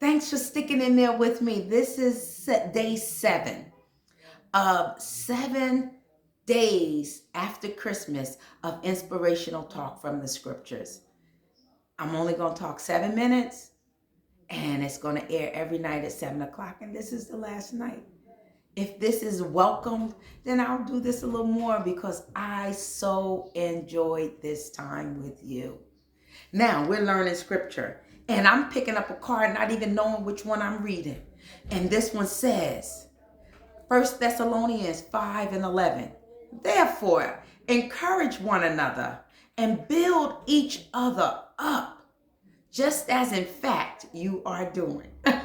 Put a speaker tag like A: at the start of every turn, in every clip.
A: Thanks for sticking in there with me. This is day 7 of 7 days after Christmas of inspirational talk from the scriptures. I'm only going to talk 7 minutes, and it's going to air every night at 7 o'clock, and this is the last night. If this is welcomed, then I'll do this a little more because I so enjoyed this time with you. Now, we're learning scripture, and I'm picking up a card not even knowing which one I'm reading. And this one says, 1 Thessalonians 5:11. Therefore, encourage one another and build each other up, just as in fact you are doing. 1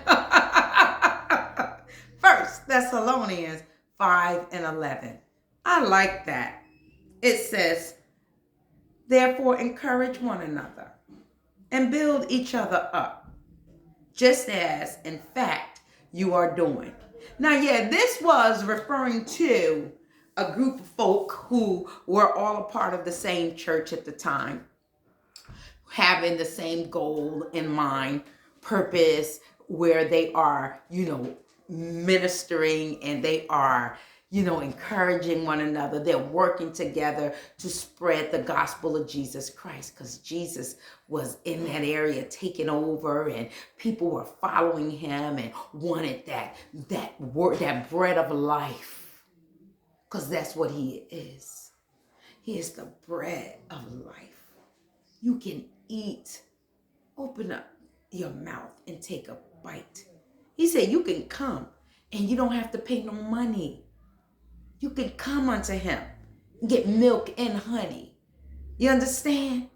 A: Thessalonians 5:11. I like that. It says, therefore, encourage one another and build each other up, just as, in fact, you are doing. Now, this was referring to a group of folk who were all a part of the same church at the time, having the same goal in mind, purpose, where they are, ministering, and they are, encouraging one another. They're working together to spread the gospel of Jesus Christ, because Jesus was in that area taking over, and people were following him and wanted that word, that bread of life, because that's what he is. He is the bread of life. You can eat. Open up your mouth and take a bite. He said you can come and you don't have to pay no money. You can come unto him and get milk and honey. You understand?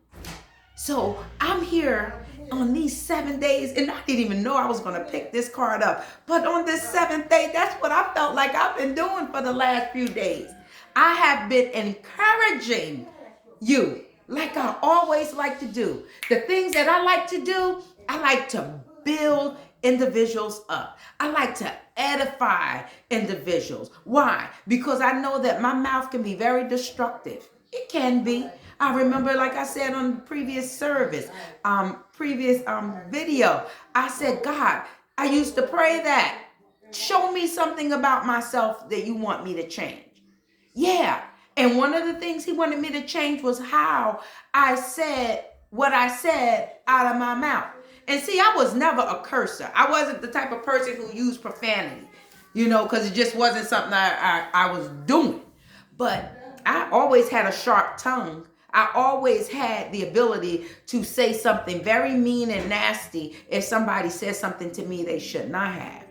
A: So I'm here on these 7 days, and I didn't even know I was going to pick this card up. But on this 7th day, that's what I felt like I've been doing for the last few days. I have been encouraging you like I always like to do. The things that I like to do, I like to build individuals up. I like to edify individuals. Why? Because I know that my mouth can be very destructive. It can be. I remember, like I said on the previous service, video, I said, God, I used to pray that. Show me something about myself that you want me to change. Yeah. And one of the things he wanted me to change was how I said what I said out of my mouth. And see, I was never a cursor. I wasn't the type of person who used profanity, because it just wasn't something I was doing. But I always had a sharp tongue. I always had the ability to say something very mean and nasty if somebody says something to me they should not have.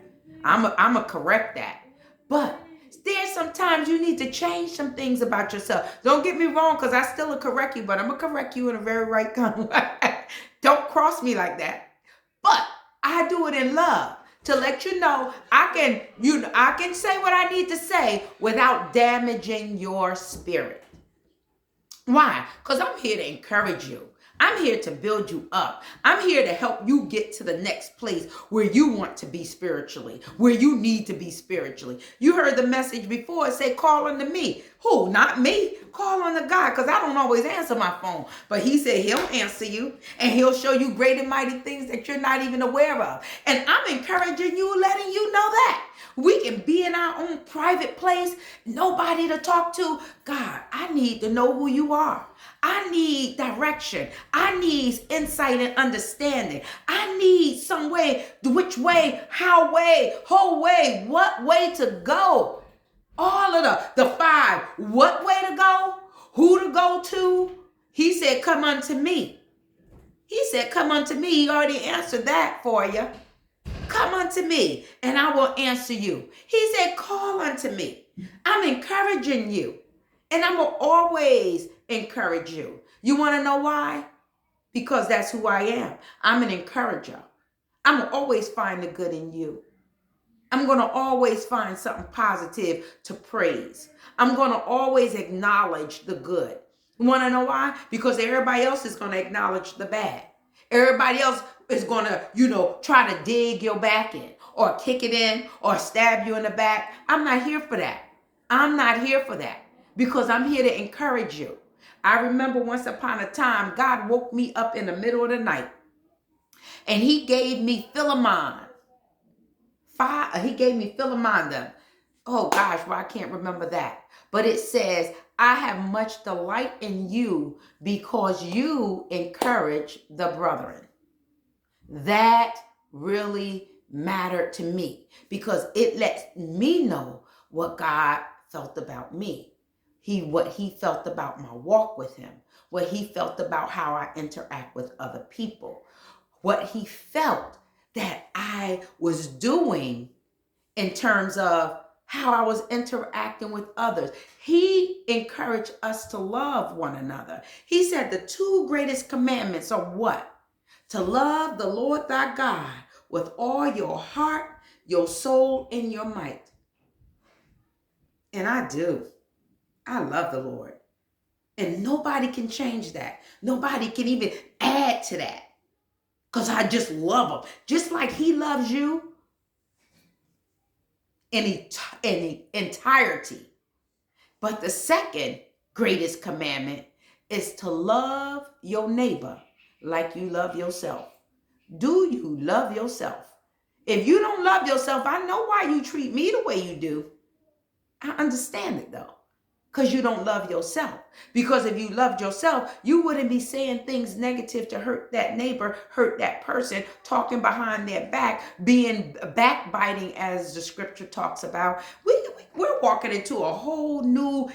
A: I'm a correct that. But there's sometimes you need to change some things about yourself. Don't get me wrong, because I still will correct you, but I'm going to correct you in a very right kind of way. Don't cross me like that. But I do it in love to let you know I can say what I need to say without damaging your spirit. Why? Because I'm here to encourage you. I'm here to build you up. I'm here to help you get to the next place where you want to be spiritually, where you need to be spiritually. You heard the message before. It said, call unto me. Who? Not me. Call on the God, because I don't always answer my phone. But he said he'll answer you, and he'll show you great and mighty things that you're not even aware of. And I'm encouraging you, letting you know that. We can be in our own private place, nobody to talk to. God, I need to know who you are. I need direction. I need insight and understanding. I need some way, which way, how way, whole way, what way to go. All of the 5, what way to go, who to go to. He said, come unto me. He said, come unto me. He already answered that for you. Come unto me, and I will answer you. He said, call unto me. I'm encouraging you, and I will always encourage you. You want to know why? Because that's who I am. I'm an encourager. I'm going to always find the good in you. I'm going to always find something positive to praise. I'm going to always acknowledge the good. You want to know why? Because everybody else is going to acknowledge the bad. Everybody else is going to, try to dig your back in or kick it in or stab you in the back. I'm not here for that. I'm not here for that, because I'm here to encourage you. I remember once upon a time, God woke me up in the middle of the night, and he gave me Philemon He gave me Philemon. Oh gosh, well, I can't remember that. But it says, I have much delight in you because you encourage the brethren. That really mattered to me because it lets me know what God felt about me. What he felt about my walk with him, what he felt about how I interact with other people, what he felt that I was doing in terms of how I was interacting with others. He encouraged us to love one another. He said the two greatest commandments are what? To love the Lord thy God with all your heart, your soul, and your might. And I do. I love the Lord. And nobody can change that. Nobody can even add to that. Because I just love him. Just like he loves you in entirety. But the second greatest commandment is to love your neighbor like you love yourself. Do you love yourself? If you don't love yourself, I know why you treat me the way you do. I understand it though. Because you don't love yourself. Because if you loved yourself, you wouldn't be saying things negative to hurt that neighbor, hurt that person, talking behind their back, being backbiting as the scripture talks about. We're walking into a whole new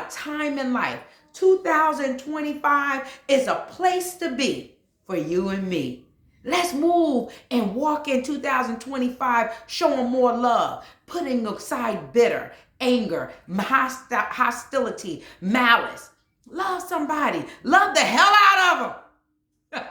A: time in life. 2025 is a place to be for you and me. Let's move and walk in 2025 showing more love, putting aside bitter, anger, hostility, malice. Love somebody. Love the hell out of them.